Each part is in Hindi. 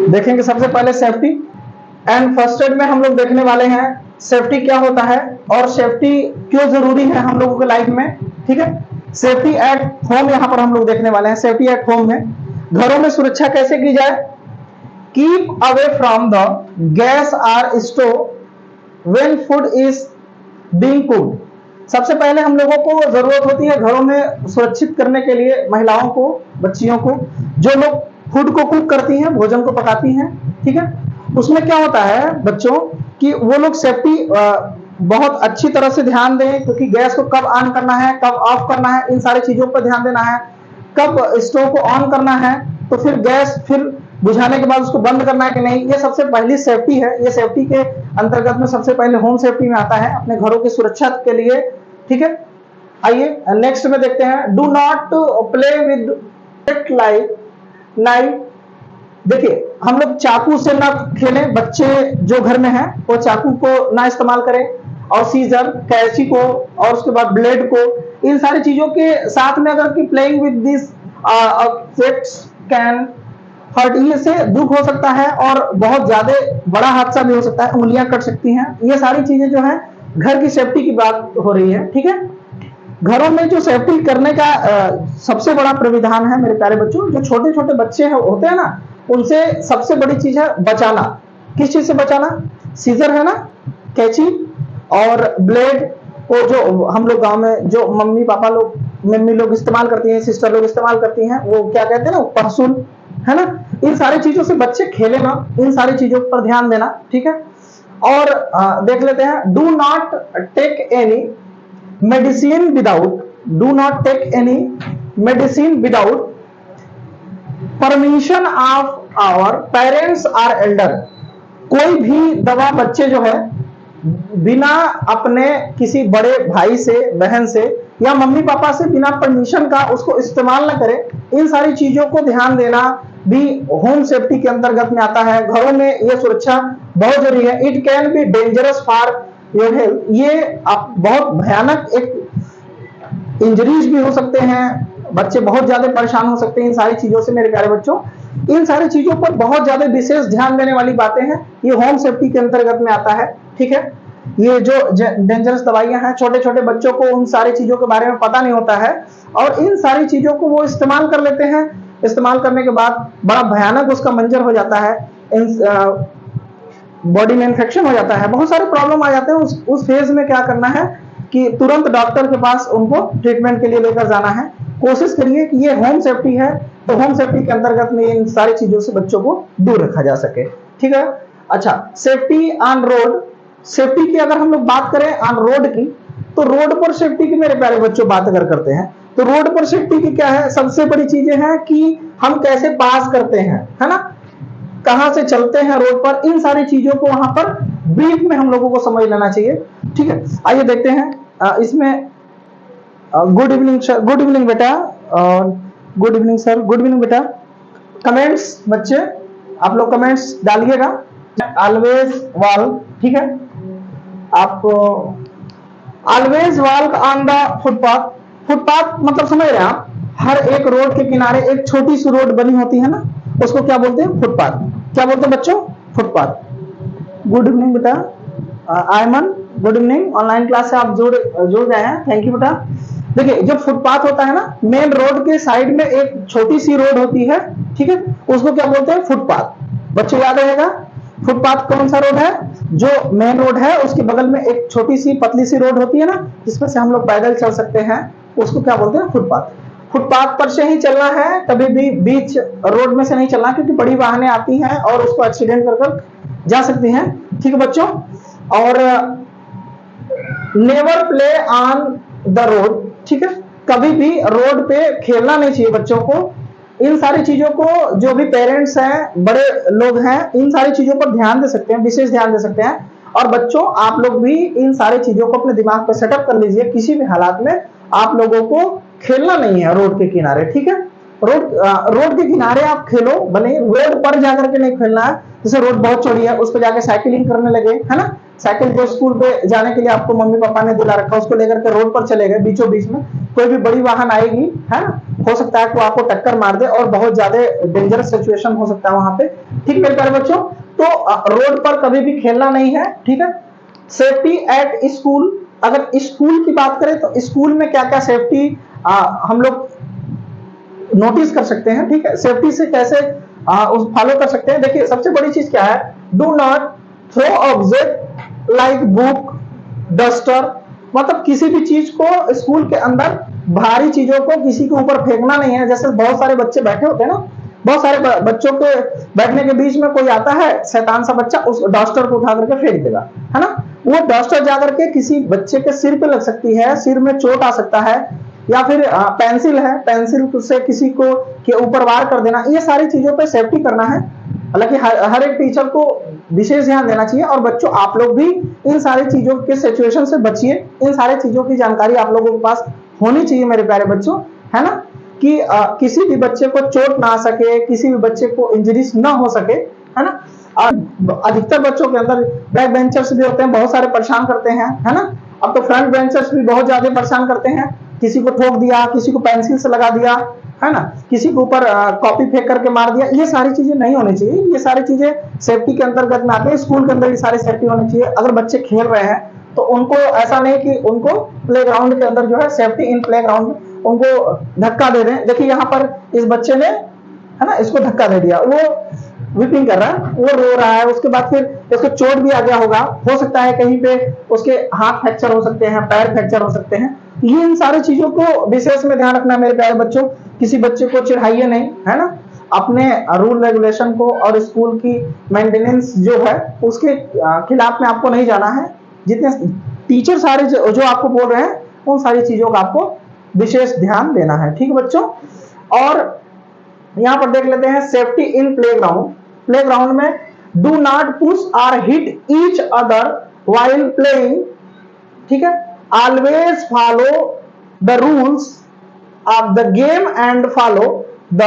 देखेंगे सबसे पहले सेफ्टी एंड फर्स्ट एड में हम लोग देखने वाले हैं सेफ्टी क्या होता है और सेफ्टी क्यों जरूरी है हम लोगों के लाइफ में। ठीक है, सेफ्टी एट होम यहाँ पर हम लोग देखने वाले हैं। सेफ्टी एट होम में घरों में सुरक्षा कैसे की जाए। Keep away from the gas or stove when food is being cooked. सबसे पहले हम लोगों को जरूरत होती है घरों में सुरक्षित करने के लिए महिलाओं को, बच्चियों को, जो लोग फूड को कुक करती हैं, भोजन को पकाती हैं। ठीक है, उसमें क्या होता है बच्चों कि वो लोग सेफ्टी बहुत अच्छी तरह से ध्यान दें, क्योंकि गैस को कब ऑन करना है, कब ऑफ करना है, इन सारी चीजों पर ध्यान देना है। कब स्टोव को ऑन करना है तो फिर गैस फिर बुझाने के बाद उसको बंद करना है कि नहीं, ये सबसे पहली सेफ्टी है। ये सेफ्टी के अंतर्गत में सबसे पहले होम सेफ्टी में आता है, अपने घरों की सुरक्षा के लिए। ठीक है, आइए नेक्स्ट में देखते हैं। Do not play with light knife. देखिए, हम लोग चाकू से ना खेलें, बच्चे जो घर में हैं वो चाकू को ना इस्तेमाल करें, और सीजर, कैंची को, और उसके बाद ब्लेड को, इन सारी चीजों के साथ में अगर कि playing with this objects can hurt, ये से दुख हो सकता है और बहुत ज्यादा बड़ा हादसा भी हो सकता है, उंगलियां कट सकती हैं। ये सारी चीजें जो है घर की सेफ्टी की बात हो रही है। ठीक है, घरों में जो सेफ्टी करने का सबसे बड़ा प्राविधान है मेरे प्यारे बच्चों, जो छोटे छोटे बच्चे होते हैं ना, उनसे सबसे बड़ी चीज है बचाना। किस चीज से बचाना? सीजर है ना, कैंची और ब्लेड को, जो हम लोग गांव में जो मम्मी पापा लोग, मम्मी लोग इस्तेमाल करती हैं, सिस्टर लोग इस्तेमाल करती हैं, वो क्या कहते हैं ना, परसुल, है ना। इन सारी चीजों से बच्चे खेले ना, इन सारी चीजों पर ध्यान देना। ठीक है, और देख लेते हैं। Do not take any medicine without permission of our parents or elder. कोई भी दवा बच्चे जो है बिना अपने किसी बड़े भाई से, बहन से या मम्मी पापा से बिना परमिशन का उसको इस्तेमाल ना करे। इन सारी चीजों को ध्यान देना भी होम सेफ्टी के अंतर्गत में आता है। घरों में यह सुरक्षा बहुत जरूरी है। It can be dangerous for your health. ये बहुत भयानक एक इंजरीज भी हो सकते हैं, बच्चे बहुत ज्यादा परेशान हो सकते हैं इन सारी चीजों से। मेरे प्यारे बच्चों, इन सारी चीजों पर बहुत ज्यादा विशेष ध्यान देने वाली बातें हैं, ये होम सेफ्टी के अंतर्गत में आता है। ठीक है, ये जो डेंजरस दवाइयां हैं, छोटे छोटे बच्चों को उन सारी चीजों के बारे में पता नहीं होता है, और इन सारी चीजों को वो इस्तेमाल कर लेते हैं। इस्तेमाल करने के बाद बड़ा भयानक उसका मंजर हो जाता है, बॉडी में इंफेक्शन हो जाता है, बहुत सारे प्रॉब्लम आ जाते हैं। उस फेज में क्या करना है कि तुरंत डॉक्टर के पास उनको ट्रीटमेंट के लिए लेकर जाना है। कोशिश करिए कि ये होम सेफ्टी है, तो होम सेफ्टी के अंतर्गत में इन सारी चीजों से बच्चों को दूर रखा जा सके। ठीक है, अच्छा, सेफ्टी ऑन रोड। सेफ्टी की अगर हम लोग बात करें ऑन रोड की, तो रोड पर सेफ्टी की मेरे प्यारे बच्चों बात अगर करते हैं, तो रोड पर सेफ्टी की क्या है, सबसे बड़ी चीजें हैं कि हम कैसे पास करते हैं, है ना, कहां से चलते हैं रोड पर, इन सारी चीजों को वहां पर ब्रीफ में हम लोगों को समझ लेना चाहिए। ठीक है, आइए देखते हैं इसमें। Good evening sir, good evening बेटा, good evening sir, good evening बेटा। कमेंट्स बच्चे, आप लोग कमेंट्स डालिएगा। ऑलवेज वॉक, ठीक है, आप always walk on the footpath. Footpath मतलब समझ रहे हैं आप, हर एक रोड के किनारे एक छोटी सी रोड बनी होती है ना, उसको क्या बोलते हैं? फुटपाथ। क्या बोलते हैं बच्चों? फुटपाथ। गुड इवनिंग बेटा Ayman, good evening. Online class से आप जुड़ गए हैं, थैंक यू बेटा। देखिए, जो फुटपाथ होता है ना, मेन रोड के साइड में एक छोटी सी रोड होती है, ठीक है, उसको क्या बोलते हैं? फुटपाथ। बच्चों याद रहेगा, फुटपाथ कौन सा रोड है? जो मेन रोड है उसके बगल में एक छोटी सी पतली सी रोड होती है ना, जिसमें से हम लोग पैदल चल सकते हैं, उसको क्या बोलते हैं? फुटपाथ। फुटपाथ पर से ही चलना है, कभी भी बीच रोड में से नहीं चलना, क्योंकि बड़ी वाहनें आती हैं और उसको एक्सीडेंट कर जा सकती हैं। ठीक है बच्चों, और never play on the road. ठीक है, कभी भी रोड पे खेलना नहीं चाहिए बच्चों को। इन सारी चीजों को जो भी पेरेंट्स हैं, बड़े लोग हैं, इन सारी चीजों पर ध्यान दे सकते हैं, विशेष ध्यान दे सकते हैं। और बच्चों, आप लोग भी इन सारी चीजों को अपने दिमाग पर सेटअप कर लीजिए, किसी भी हालात में आप लोगों को खेलना नहीं है रोड के किनारे। ठीक है, रोड के किनारे आप खेलो, भले रोड पर जाकर के नहीं खेलना है। जैसे रोड बहुत चौड़ी है, उस पर जाकर साइकिलिंग करने लगे, है ना, साइकिल जो स्कूल पे जाने के लिए आपको मम्मी पापा ने दिला रखा, उसको लेकर के रोड पर चले गए, बीचों बीच में कोई भी बड़ी वाहन आएगी, है ना, हो सकता है कि वो आपको टक्कर मार दे और बहुत ज्यादा डेंजरस सिचुएशन हो सकता है वहां पे। ठीक मेरे प्यारे बच्चों, तो रोड पर कभी भी खेलना नहीं है। ठीक है, सेफ्टी एट स्कूल, अगर स्कूल की बात करें तो स्कूल में क्या क्या सेफ्टी हम लोग नोटिस कर सकते हैं। ठीक है, सेफ्टी से कैसे फॉलो कर सकते हैं। देखिए सबसे बड़ी चीज क्या है, do not throw object like book, duster, मतलब किसी भी चीज को स्कूल के अंदर भारी चीजों को किसी के ऊपर फेंकना नहीं है। जैसे बहुत सारे बच्चे बैठे होते हैं ना, बहुत सारे बच्चों के बैठने के बीच में कोई आता है शैतान सा बच्चा, उस डस्टर को उठा करके फेंक देगा, है ना, वो डस्टर जाकर के किसी बच्चे के सिर पे लग सकती है, सिर में चोट आ सकता है, या फिर पेंसिल है, पेंसिल से किसी को के ऊपर वार कर देना। ये सारी चीजों पे सेफ्टी करना है। हालांकि हर एक टीचर को विशेष ध्यान देना चाहिए, और बच्चों आप लोग भी इन सारी चीजों के सिचुएशन से बचिए। इन सारी चीजों की जानकारी आप लोगों के पास होनी चाहिए मेरे प्यारे बच्चों, है ना, कि किसी भी बच्चे को चोट ना आ सके, किसी भी बच्चे को इंजरीज ना हो सके, है ना। अधिकतर बच्चों के अंदर बैक बेंचर्स भी होते हैं, बहुत सारे परेशान करते हैं, है ना। अब तो फ्रंट बेंचर्स भी बहुत ज्यादा परेशान करते हैं, किसी को ठोक दिया, किसी को पेंसिल से लगा दिया, है ना, किसी के ऊपर कॉपी फेंक करके मार दिया। ये सारी चीजें नहीं होनी चाहिए, ये सारी चीजें सेफ्टी के अंतर्गत में आते हैं। स्कूल के अंदर ये सारी सेफ्टी होनी चाहिए। अगर बच्चे खेल रहे हैं तो उनको ऐसा नहीं कि उनको प्लेग्राउंड के अंदर जो है सेफ्टी इन प्लेग्राउंड उनको धक्का दे दें। देखिए यहाँ पर इस बच्चे ने, है ना, इसको धक्का दे दिया, वो विपिंग कर रहा है, वो रो रहा है, उसके बाद फिर इसको चोट भी आ गया होगा, हो सकता है कहीं पे उसके हाथ फ्रैक्चर हो सकते हैं, पैर फ्रैक्चर हो सकते हैं। ये इन सारी चीजों को विशेष में ध्यान रखना मेरे प्यारे बच्चों। किसी बच्चे को चिढ़ाइए नहीं, है ना, अपने रूल रेगुलेशन को और स्कूल की मेंटेनेंस जो है उसके खिलाफ में आपको नहीं जाना है। जितने टीचर सारे जो आपको बोल रहे हैं उन सारी चीजों का आपको विशेष ध्यान देना है। ठीक है बच्चों, और यहां पर देख लेते हैं सेफ्टी इन प्लेग्राउंड। प्लेग्राउंड में डू नॉट पुश और hit each other while playing. ठीक है, always follow the rules of the game and follow the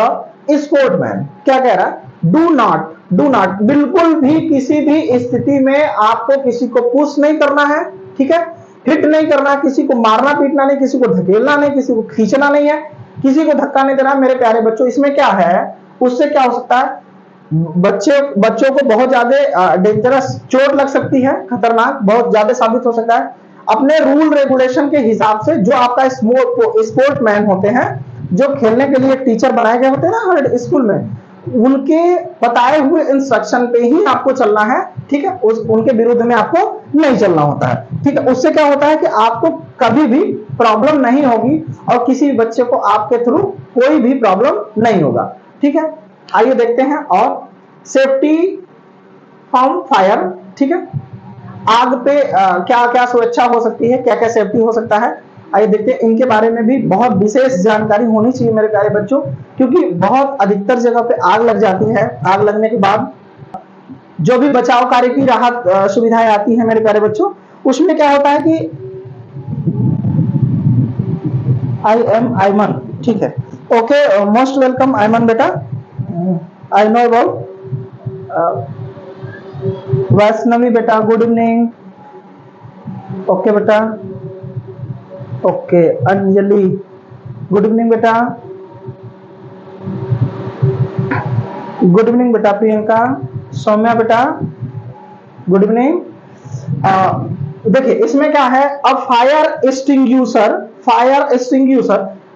sportsman. क्या कह रहा है, डू नॉट, बिल्कुल भी किसी भी स्थिति में आपको किसी को पुश नहीं करना है। ठीक है, हिट नहीं करना, किसी को मारना पीटना नहीं, किसी को धकेलना नहीं, किसी को खींचना नहीं है, किसी को धक्का नहीं देना। मेरे प्यारे बच्चों, इसमें क्या है, उससे क्या हो सकता है, बच्चों को बहुत ज्यादा डेंजरस चोट लग सकती है, खतरनाक बहुत ज्यादा साबित हो सकता है। अपने रूल रेगुलेशन के हिसाब से जो आपका स्पोर्टमैन होते हैं, जो खेलने के लिए टीचर बनाए गए होते हैं ना हर स्कूल में, उनके बताए हुए इंस्ट्रक्शन पे ही आपको चलना है। ठीक है, उनके विरुद्ध में आपको नहीं चलना होता है। ठीक है, उससे क्या होता है कि आपको कभी भी प्रॉब्लम नहीं होगी और किसी बच्चे को आपके थ्रू कोई भी प्रॉब्लम नहीं होगा। ठीक है, आइए देखते हैं और सेफ्टी फ्रॉम फायर। ठीक है, आग पे क्या क्या सुरक्षा हो सकती है, क्या क्या सेफ्टी हो सकता है, आइए देखते हैं। इनके बारे में भी बहुत विशेष जानकारी होनी चाहिए मेरे प्यारे बच्चों, क्योंकि बहुत अधिकतर जगह पे आग लग जाती है। आग लगने के बाद जो भी बचाव कार्य की राहत सुविधाएं आती है मेरे प्यारे बच्चों, उसमें क्या होता है कि आई एम आयमन। ठीक है, ओके, मोस्ट वेलकम आयमन बेटा। आई नो अबाउट वैष्णवी बेटा, गुड इवनिंग। ओके बेटा, ओके, अंजलि गुड इवनिंग बेटा, गुड इवनिंग बेटा। प्रियंका, सौम्या बेटा गुड इवनिंग। देखिए इसमें क्या है, अब फायर एक्सटिंग्विशर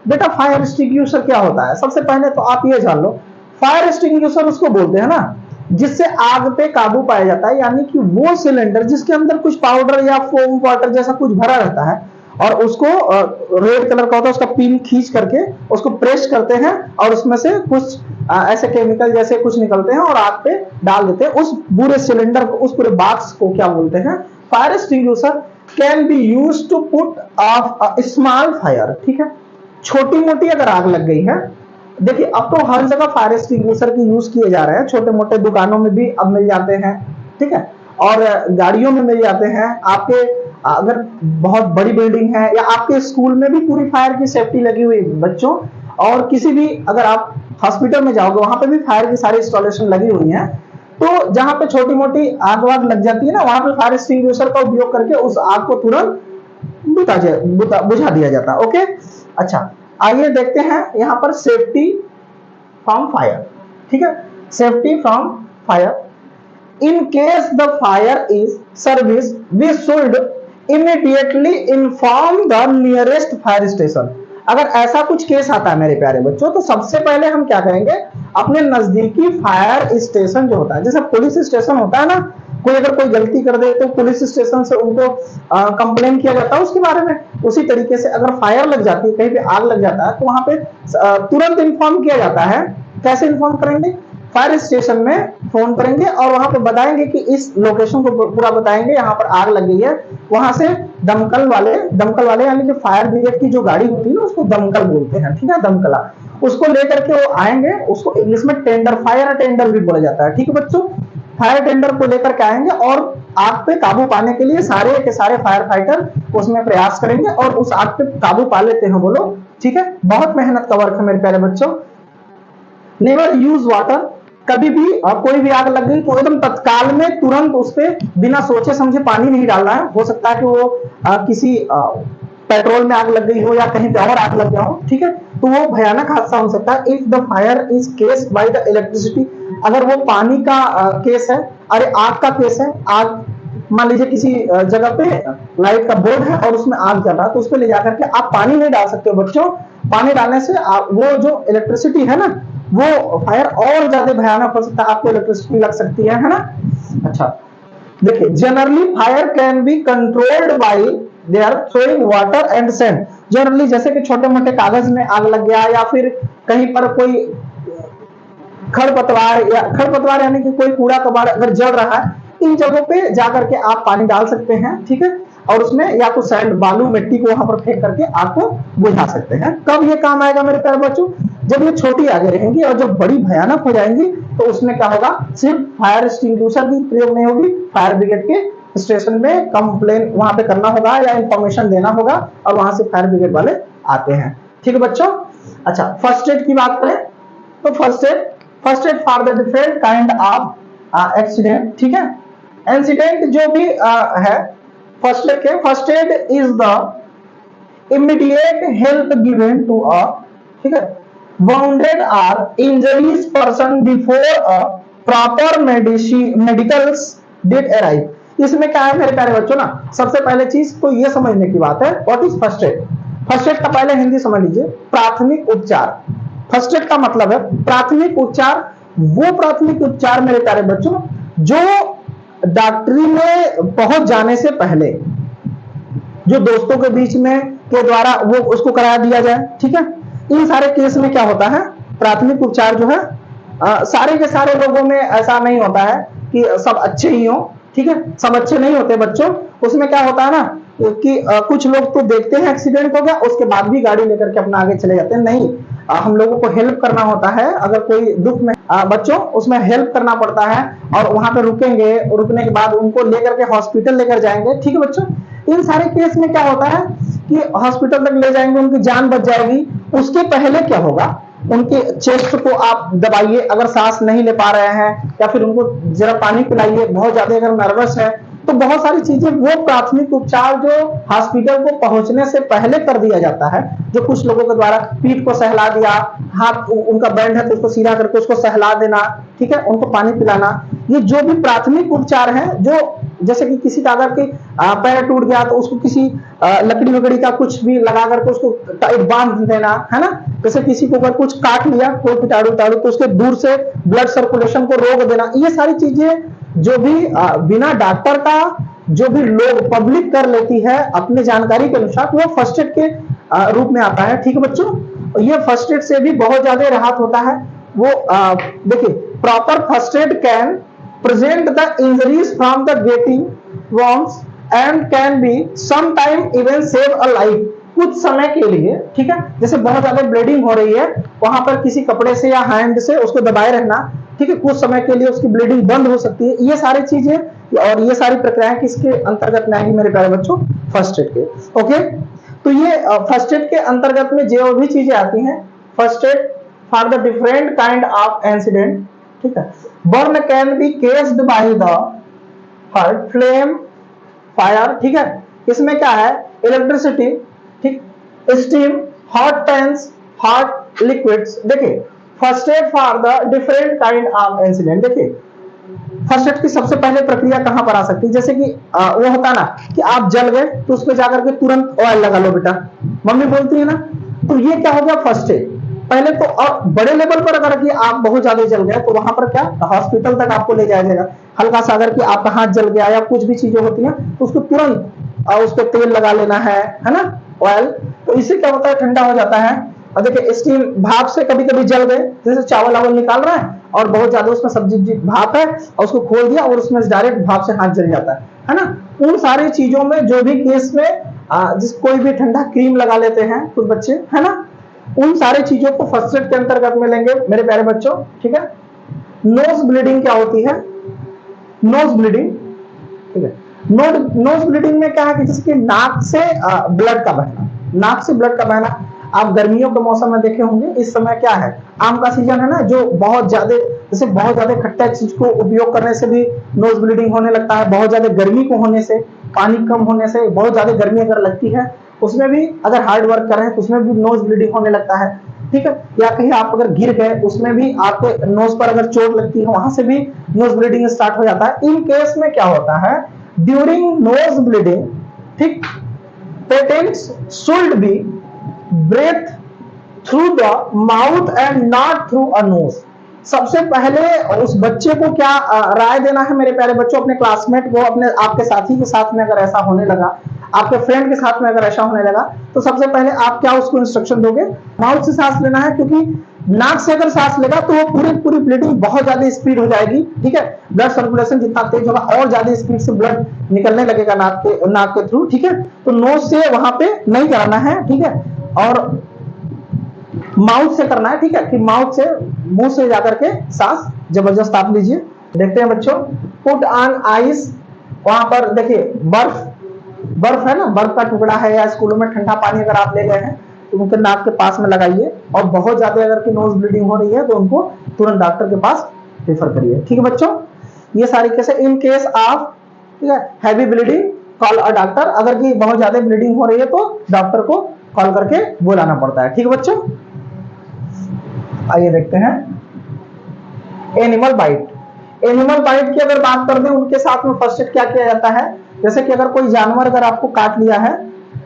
बेटा, फायर एक्सटिंग्विशर क्या होता है, सबसे पहले तो आप ये जान लो, फायर एक्सटिंग्विशर उसको बोलते हैं ना जिससे आग पे काबू पाया जाता है। यानी कि वो सिलेंडर जिसके अंदर कुछ पाउडर या फोम वाटर जैसा कुछ भरा रहता है और उसको रेड कलर का होता है, उसका पिन खींच करके उसको प्रेस करते हैं और उसमें से कुछ ऐसे केमिकल जैसे कुछ निकलते हैं और आग पे डाल देते हैं। उस पूरे सिलेंडर को, उस पूरे बॉक्स को क्या बोलते हैं, fire extinguisher. Can be used to put off a small fire. ठीक है, छोटी मोटी अगर आग लग गई है, देखिए अब तो हर जगह फायर एक्सटिंग्विशर की यूज किए जा रहे हैं, छोटे मोटे दुकानों में भी अब मिल जाते हैं। ठीक है, और गाड़ियों में मिल जाते हैं। आपके अगर बहुत बड़ी बिल्डिंग है या आपके स्कूल में भी पूरी फायर की सेफ्टी लगी हुई है बच्चों, और किसी भी अगर आप हॉस्पिटल में जाओगे वहां पे भी फायर की सारी इंस्टॉलेशन लगी हुई है। तो जहां पे छोटी मोटी आग वाग लग जाती है ना, वहां पे फायर एक्सटिंग्विशर का उपयोग करके उस आग को तुरंत बुझा दिया जाता है। ओके, अच्छा आइए देखते हैं यहाँ पर सेफ्टी फ्रॉम फायर। ठीक है, safety from fire. In case the fire is serious we should immediately inform the nearest fire station. अगर ऐसा कुछ केस आता है मेरे प्यारे बच्चों, तो सबसे पहले हम क्या करेंगे, अपने नजदीकी फायर स्टेशन जो होता है, जैसे पुलिस स्टेशन होता है ना, कोई अगर कोई गलती कर दे तो पुलिस स्टेशन से उनको कंप्लेन किया जाता है उसके बारे में। उसी तरीके से अगर फायर लग जाती है, कहीं पे आग लग जाता है, तो वहां पे तुरंत इन्फॉर्म किया जाता है। कैसे इन्फॉर्म करेंगे, फायर स्टेशन में फोन करेंगे और वहां पे बताएंगे कि इस लोकेशन को पूरा बताएंगे, यहाँ पर आग लग गई है। वहां से दमकल वाले यानी कि फायर ब्रिगेड की जो गाड़ी होती है ना, उसको दमकल बोलते हैं। ठीक है, दमकला, उसको लेकर के वो आएंगे, उसको इंग्लिश में टेंडर, फायर टेंडर भी बोला जाता है। ठीक है बच्चों, फायर टेंडर को लेकर के आएंगे और आग पे काबू पाने के लिए सारे के सारे फायर फाइटर उसमें प्रयास करेंगे और उस आग पे काबू पा लेते हैं वो लोग। ठीक है, बहुत मेहनत का वर्क है मेरे प्यारे बच्चों। नेवर यूज वाटर, कभी भी कोई भी आग लग गई तो एकदम तत्काल में तुरंत उस पे बिना सोचे समझे पानी नहीं डालना है। हो सकता है कि वो किसी पेट्रोल में आग लग गई हो या कहीं पे और आग लग गया हो। ठीक है, तो वो भयानक हादसा हो सकता है। If the fire is case by the electricity, अगर वो पानी का केस है, अरे आग का केस है, आग मान लीजिए किसी जगह पे लाइट का बोर्ड है और उसमें आग जल रहा है, तो उस पर ले जाकर के आप पानी नहीं डाल सकते हो बच्चों। पानी डालने से वो जो इलेक्ट्रिसिटी है ना, वो फायर और ज्यादा भयानक हो सकता है, आपको इलेक्ट्रिसिटी लग सकती है ना। अच्छा देखिए, generally fire can be controlled by there throwing water and sand. Generally जैसे कि छोटे मोटे कागज में आग लग गया या फिर कहीं पर कोई खरपतवार यानी कि कोई कूड़ा कबाड़ अगर जल रहा है, इन जगहों पे जाकर के आप पानी डाल सकते हैं। ठीक है, और उसमें या तो सैंड, बालू, मिट्टी को वहां पर फेंक करके आग को बुझा सकते हैं। कब ये काम आएगा मेरे प्यारे बच्चों, जब ये छोटी आगे रहेंगी और जब बड़ी भयानक हो जाएंगी तो उसमें क्या होगा, सिर्फ फायर एक्सटिंग्विशर की प्रयोग नहीं होगी, फायर ब्रिगेड के स्टेशन में कंप्लेन वहां पे करना होगा या इंफॉर्मेशन देना होगा और वहां से फायर ब्रिगेड वाले आते हैं। ठीक है बच्चों, अच्छा फर्स्ट एड की बात करें तो first aid for the different kind of accident. ठीक है, इंसिडेंट जो भी है first aid is the immediate help given to a, ठीक है, wounded or injuries person before a proper medicals did arrive। इसमें क्या है मेरे प्यारे बच्चों ना, सबसे पहले चीज तो ये समझने की बात है, what is first aid. First aid का पहले हिंदी समझ लीजिए, प्राथमिक उपचार। फर्स्ट एड का मतलब है प्राथमिक उपचार। वो प्राथमिक उपचार मेरे प्यारे बच्चों जो डॉक्टरी में पहुंच जाने से पहले, जो दोस्तों के बीच में के द्वारा वो उसको करा दिया जाए। ठीक है, इन सारे केस में क्या होता है, प्राथमिक उपचार जो है सारे के सारे लोगों में ऐसा नहीं होता है कि सब अच्छे ही हो। ठीक है, सब अच्छे नहीं होते बच्चों। उसमें क्या होता है ना कि कुछ लोग तो देखते हैं एक्सीडेंट हो गया, उसके बाद भी गाड़ी लेकर के अपना आगे चले जाते हैं। नहीं, हम लोगों को हेल्प करना होता है। अगर कोई दुख में बच्चों, उसमें हेल्प करना पड़ता है और वहां पे रुकेंगे, रुकने के बाद उनको लेकर के हॉस्पिटल लेकर जाएंगे। ठीक है बच्चों, इन सारे केस में क्या होता है कि हॉस्पिटल तक ले जाएंगे, उनकी जान बच जाएगी। उसके पहले क्या होगा, उनके चेस्ट को आप दबाइए अगर सांस नहीं ले पा रहे हैं, या फिर उनको जरा पानी पिलाइए, बहुत ज्यादा अगर नर्वस है तो बहुत सारी चीजें वो प्राथमिक उपचार जो हॉस्पिटल को पहुंचने से पहले कर दिया जाता है। जो कुछ लोगों के द्वारा पीठ को सहला दिया, हाथ उनका बैंड है तो उसको सीधा करके उसको सहला देना, ठीक है, उनको पानी पिलाना, ये जो भी प्राथमिक उपचार है, जो जैसे कि किसी का अगर पैर टूट गया तो उसको किसी लकड़ी वकड़ी का कुछ भी लगा करके उसको टाइट बांध देना, है ना। जैसे किसी को अगर कुछ काट लिया कोई कीटाणु तो उसके दूर से ब्लड सर्कुलेशन को रोक देना, ये सारी चीजें जो भी बिना डॉक्टर का जो भी लोग पब्लिक कर लेती है अपनी जानकारी के अनुसार, वो फर्स्ट एड के रूप में आता है। ठीक है बच्चों, ये फर्स्ट एड से भी बहुत ज्यादा राहत होता है। वो देखिए, proper first aid can prevent the injuries from the getting worms and can be sometime even save a life. कुछ समय के लिए, ठीक है, जैसे बहुत ज्यादा ब्लीडिंग हो रही है, वहां पर किसी कपड़े से या हैंड से उसको दबाए रहना, ठीक है, कुछ समय के लिए उसकी ब्लीडिंग बंद हो सकती है। ये सारी चीजें और ये सारी प्रक्रियाएं किसके अंतर्गत में आएगी मेरे प्यारे बच्चों, फर्स्ट एड के। ओके, तो ये फर्स्ट एड के अंतर्गत में जो भी चीजें आती हैं, first aid for the different kind of incident, ठीक है। Burn can be caused by the hot flame fire, ठीक है। इसमें क्या है, इलेक्ट्रिसिटी, ठीक, steam, hot pans, hot liquids. देखिए first aid for the different kind of incident. देखिए फर्स्ट एड की सबसे पहले प्रक्रिया कहां पर आ सकती है, जैसे कि वो होता ना कि आप जल गए तो उस पर जाकर के तुरंत ऑयल लगा लो बेटा, मम्मी बोलती है ना, तो ये क्या हो गया फर्स्ट एड। पहले तो बड़े लेवल पर अगर कि आप बहुत ज्यादा जल गए तो वहां पर क्या हॉस्पिटल तक आपको ले जाया जाएगा। हल्का सा अगर कि आपका हाथ जल गया या कुछ भी चीजें होती हैं तो उसको तुरंत उस पर तेल लगा लेना है ना, ऑयल। तो इससे क्या होता है, ठंडा हो जाता है। और देखिए स्टीम, भाप से कभी कभी जल गए, जैसे चावल वावल निकाल रहा है और बहुत ज्यादा उसमें सब्जी भाप है और उसको खोल दिया और उसमें डायरेक्ट भाप से हाथ जल जाता है ना। उन सारी चीजों में जो भी केस में जिस कोई भी ठंडा क्रीम लगा लेते हैं कुछ बच्चे, है ना, उन सारी चीजों को फर्स्ट एड के अंतर्गत में लेंगे मेरे प्यारे बच्चों, ठीक है। नोज ब्लीडिंग क्या होती है, नोज ब्लीडिंग, ठीक है। नोज ब्लीडिंग में क्या है कि जिसके नाक से ब्लड का बहना, नाक से ब्लड का बहना। आप गर्मियों के मौसम में देखे होंगे, इस समय क्या है, आम का सीजन है ना, जो बहुत ज्यादा, जैसे बहुत ज्यादा खट्टा चीज को उपयोग करने से भी नोज ब्लीडिंग होने लगता है। बहुत ज्यादा गर्मी को होने से, पानी कम होने से, बहुत ज्यादा गर्मी अगर लगती है उसमें भी, अगर हार्ड वर्क कर रहे हैं तो उसमें भी नोज ब्लीडिंग होने लगता है, ठीक है। या कहीं आप अगर गिर गए उसमें भी आपके नोज पर अगर चोट लगती है वहां से भी नोज ब्लीडिंग स्टार्ट हो जाता है। इन केस में क्या होता है, ड्यूरिंग नोज ब्लीडिंग, ठीक, patients should be breathe through the mouth and not through a nose. सबसे पहले उस बच्चे को क्या राय देना है मेरे प्यारे बच्चों, अपने क्लासमेट को, अपने आपके साथी के साथ में अगर ऐसा होने लगा, आपके फ्रेंड के साथ में अगर ऐसा होने लगा, तो सबसे पहले आप क्या उसको इंस्ट्रक्शन दोगे, माउथ से सांस लेना है, क्योंकि नाक से अगर सांस लेगा तो वो पूरी ब्लीडिंग बहुत ज्यादा स्पीड हो जाएगी, ठीक है। ब्लड सर्कुलेशन जितना तेज होगा और ज्यादा स्पीड से ब्लड निकलने लगेगा नाक के थ्रू, ठीक है। तो नोज से वहां पे नहीं कराना है, ठीक है, और माउथ से करना है, ठीक है, कि माउथ से, मुंह से जाकर के सांस जबरदस्त आप लीजिए। देखते हैं बच्चों, पुट ऑन आइस, वहां पर देखिए बर्फ है ना, बर्फ का टुकड़ा है, या स्कूलों में ठंडा पानी अगर आप ले गए हैं तो उनके नाक के पास में लगाइए। और बहुत ज्यादा अगर की नोज ब्लीडिंग हो रही है तो उनको तुरंत डॉक्टर के पास रेफर करिए, ठीक है बच्चों। ये सारी केस इन केस ऑफ, ठीक है, heavy bleeding call a doctor. अगर की बहुत ज्यादा ब्लीडिंग हो रही है तो डॉक्टर को कॉल करके बुलाना पड़ता है, ठीक है बच्चों। आइए देखते हैं एनिमल बाइट। एनिमल बाइट की अगर बात कर दें, उनके साथ में फर्स्ट एड क्या किया जाता है, जैसे कि अगर कोई जानवर अगर आपको काट लिया है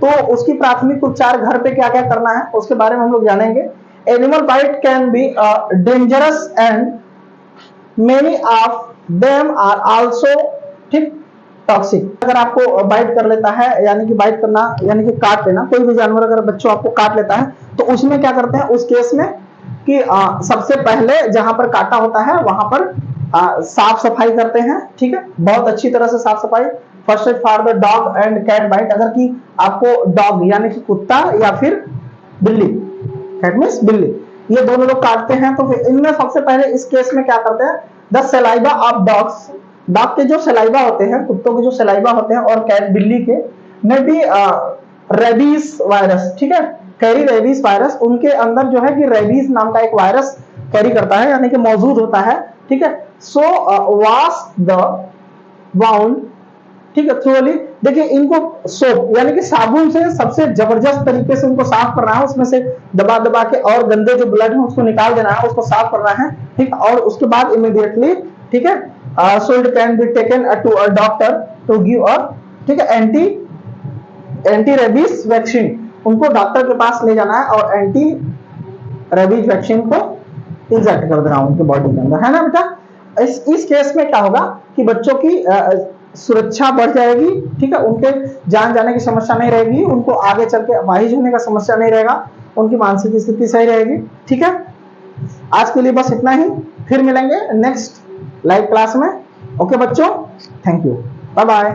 तो उसकी प्राथमिक उपचार घर पे क्या क्या करना है उसके बारे में हम लोग जानेंगे। Animal bite can be dangerous and many of them are also, ठीक, टॉक्सिक। अगर आपको बाइट कर लेता है, यानी कि बाइट करना यानी कि काट लेना, कोई भी जानवर अगर बच्चों आपको काट लेता है तो उसमें क्या करते हैं उस केस में कि सबसे पहले जहां पर काटा होता है वहां पर साफ सफाई करते हैं, ठीक है, बहुत अच्छी तरह से साफ सफाई। First aid for the dog and cat bite, अगर कि आपको डॉग यानी कि कुत्ता या फिर बिल्ली, कैट मींस बिल्ली, ये दोनों लोग काटते हैं तो फिर इनमें सबसे पहले इस केस में क्या करते हैं, the saliva of dogs, dog के जो सलाइवा होते हैं, कुत्तों के जो सलाइवा होते हैं और कैट बिल्ली के में भी रेबीज वायरस, ठीक है, कैरी रेबीज वायरस, उनके अंदर जो है कि रेबीज नाम का एक वायरस कैरी करता है, यानी कि मौजूद होता है, ठीक है। सो वॉश द वाउंड, ठीक है, थ्रोली। देखिए इनको सोप यानी कि साबुन से सबसे जबरदस्त तरीके से उनको साफ करना है, उसमें से दबा दबा के और गंदे जो ब्लड है उसको निकाल देना है, उसको साफ करना है, ठीक। और उसके बाद इमीडिएटली, ठीक है, so it can be taken to a doctor to give a, ठीक है, एंटी रेबीज वैक्सीन। उनको डॉक्टर के पास ले जाना है और एंटी रेबीज वैक्सीन को इंजेक्ट कर देना उनके बॉडी के अंदर, है ना बेटा। इस केस में क्या होगा कि बच्चों की सुरक्षा बढ़ जाएगी, ठीक है, उनके जान जाने की समस्या नहीं रहेगी, उनको आगे चल के अपाहिज होने का समस्या नहीं रहेगा, उनकी मानसिक स्थिति सही रहेगी, ठीक है। आज के लिए बस इतना ही, फिर मिलेंगे नेक्स्ट लाइव क्लास में। ओके बच्चों, थैंक यू, बाय बाय।